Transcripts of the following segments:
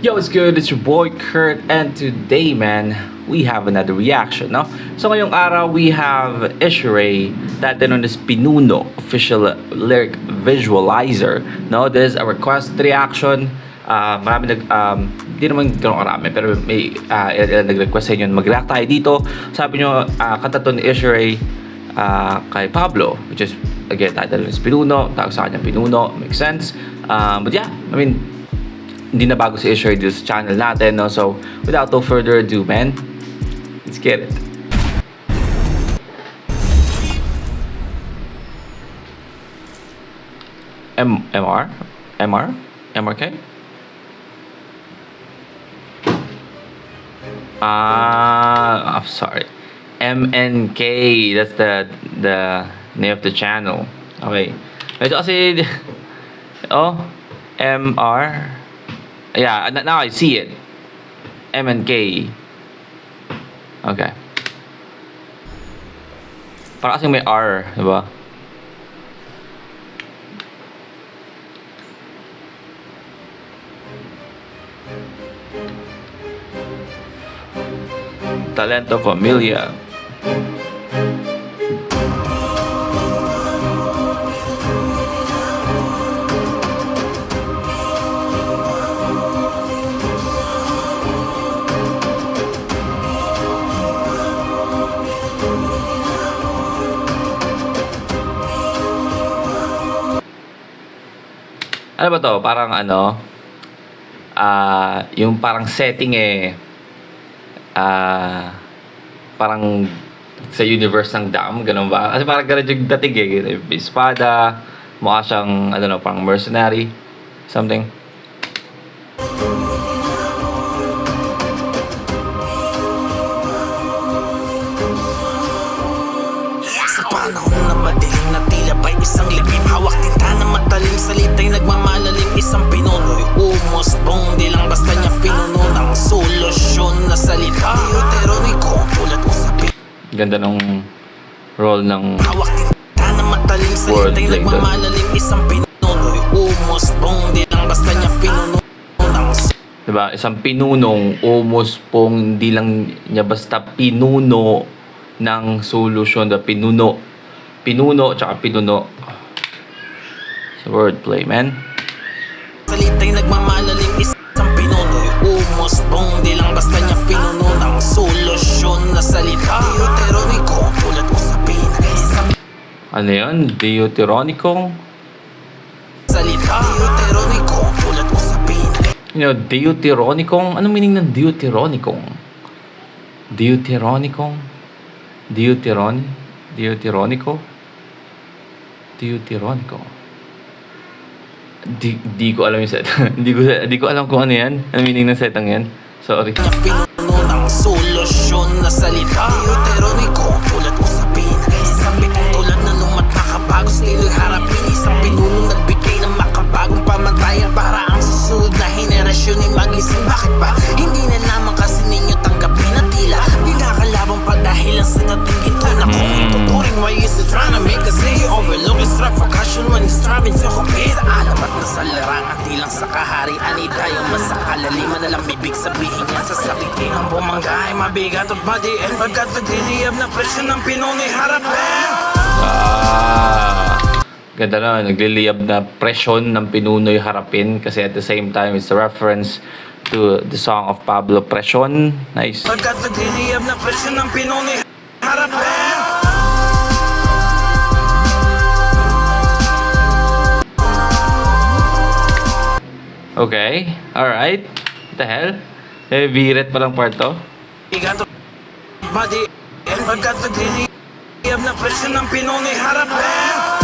Yo, what's good? It's your boy Kurt, and today, man, we have another reaction, no? So ngayong araw, we have Ishiray, dati nun is Pinuno, official lyric visualizer, no? This is a request reaction. Marami di naman gano'ng karami, pero may ilan nag-request sa inyo na mag-react tayo dito. Sabi nyo, kanta to ni Ishiray kay Pablo, which is, again, title is Pinuno, tawag sa kanya Pinuno, makes sense. But yeah, I mean, hindi na bago si Ishiray dito sa channel natin, no? So, without no further ado, man, let's get it. MRK? I'm sorry. MNK, that's the name of the channel. Okay. Medyo kasi, oh, MR. Yeah, now I see it. MNK. Okay. Parang kasing may R, di ba? Talento Familia. Ano ba to? Parang ano, yung parang setting parang sa universe ng Dam, ganun ba? Kasi parang ganun yung dating may espada, mukha siyang, ano no, parang mercenary, something. Sa panahon na madilim na tila ba'y isang lihim, hawak tinta na matalim, salita'y nagmamalalim, isang pinuno'y umusbong, di lang basta niya pinuno ng solusyon na salita. Deuteroniko, tulad usapin, Ganda ng role ng hawak tinta na matalim, salita'y nagmamalalim, isang pinuno'y umusbong, di lang basta niya pinuno ng diba? Isang pinunong umuspong, hindi lang niya basta pinuno ng solusyon, the pinuno tsaka pinuno sa wordplay, man. Salita'y nagmamalalim, isang pinuno'y umusbong, di lang basta niya pinuno ng solusyon na salita. Deuteroniko, tulad usapin, isang Ano yun? Deuteronicong? salita. Deuteroniko, tulad usapin, You know, Deuteronicong? Anong meaning ng Deuteronicong? Deuteronicong? Deuteronico? Di ko alam yung set. Di ko alam kung ano yan. Ang meaning ng setang yan. Sorry. niya pinuno ng solusyon na salita. Deuteroniko, tulad usapin, isang pitulad na lumat makabago, stilo'y harapin, isang pinuno nagbigay ng makabagong pamantayan para ang susunod na henerasyon ay magising. Bakit ba? Hindi na lamang kasi ninyo tanggapin na tila di nakalaban pa dahil ang sa dating ginto na kung tuturing. Why is it trying to make us say overlook is strap for caution when he's striving to compete? Alamat na sa larangan, di lang sa kaharian, di tayo masakalaliman na lang bibig sabihin yan sa saliti ng bumangga ay mabigat at badiin pagkat nagliliyab na presyo ng Pinoy harapin. Ganda na. Nagliliyab na presyon ng pinuno'y harapin kasi at the same time it's a reference to the song of Pablo, Presyon. Nice. Pagkat nagliliyab na presyo ng Pinoy harapin. Okay. Alright. What the hell? Biret pa lang part to. Bigat at badiin pagkat nagliliyab na presyo ng Pinoy harapin.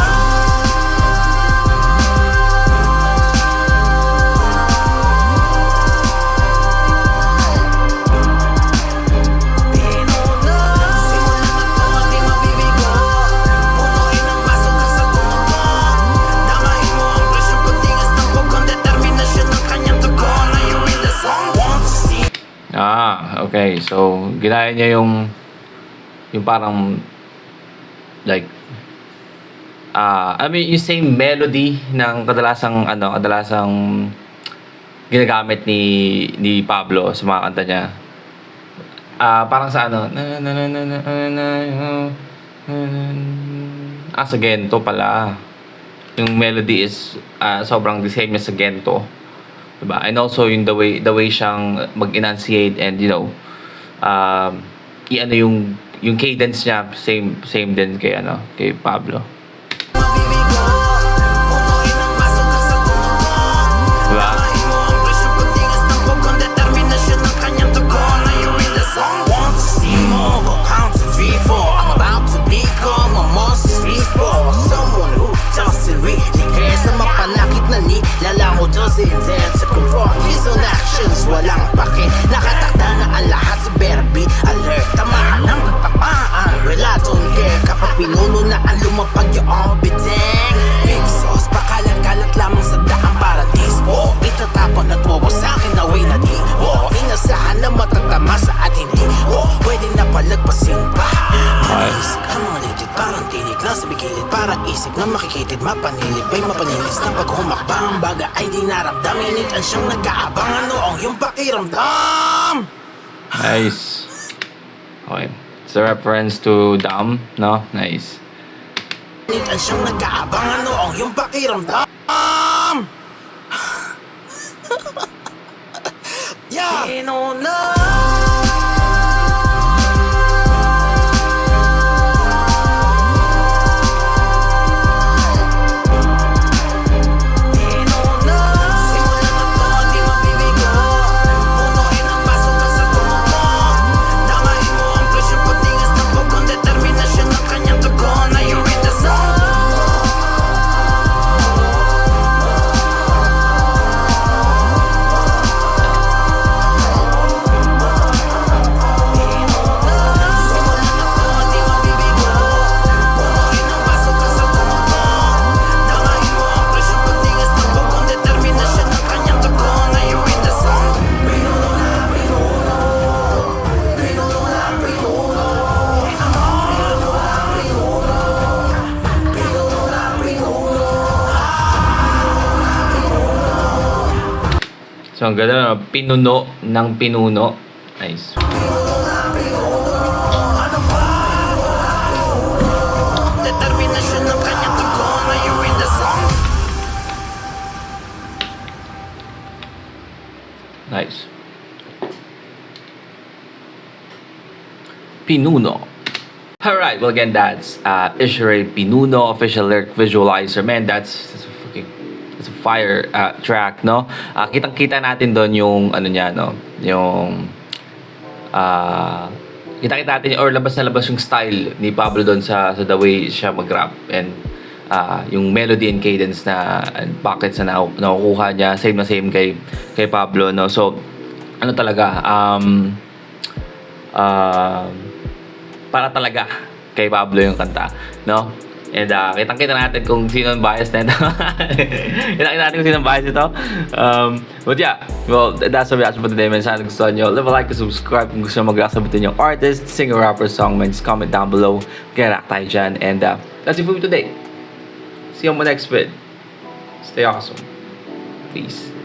Okay. So, ginaya niya yung parang like I mean yung same melody ng kadalasang ginagamit ni Pablo sa mga kanta niya. Parang sa ano, sa Gento pala. Yung melody is sobrang the same as sa Gento. Diba? And also yung the way siyang mag-enunciate and i-ano yung cadence niya same din kay Pablo. Diba? Doesn't dance to confront his own actions. Walang pake, nakatakda na ang lahat sa better alert. Tamaan ang tamaan, wala don't care. Kapag pinuno na ang lumapag yung biteng. Big sauce, pakalat-kalat lamang sa daan para dispo. Itatapon at wawasakin na way na di. Inasahan na matatama sa ating di. Pwede na palagpasin pa. Naisip ang mga legit, parang tinig na sa bigilid. Para isip na makikitid, mapanilip. May mapanilis na pag humakbang baga ay di naramdamin. Initan siyang nag-aabang. Ano ang iyong pakiramdam? Nice. Okay. It's a reference to Dam, no? Nice. Initan siyang nag-aabang. Ano ang iyong pakiramdam? Yeah! So, ang ganda na, pinuno ng pinuno. Nice. Determinasyon ng kanyang tugon. Are you in the song? Nice. Pinuno. Alright, well again, that's Ishere Pinuno, official lyric visualizer. Man, that's a fire track, no? Kitang-kita natin doon yung ano niya, no? Yung kita-kita natin or labas na labas yung style ni Pablo doon sa the way siya mag-rap and yung melody and cadence na pockets na nakukuha niya same na same kay Pablo, no? So ano talaga para talaga kay Pablo yung kanta, no? And kitang-kita natin kung sino ang bias na ito. Kitang-kita natin kung sino ang bias ito. But yeah, well, that's the reaction for today, man. Sana gusto nyo. Leave a like and subscribe kung gusto nyo mag-sabitin yung artist, singer, rapper, song, man. Just comment down below. Kaya tayo dyan. And that's it for me today. See you on my next vid. Stay awesome. Peace.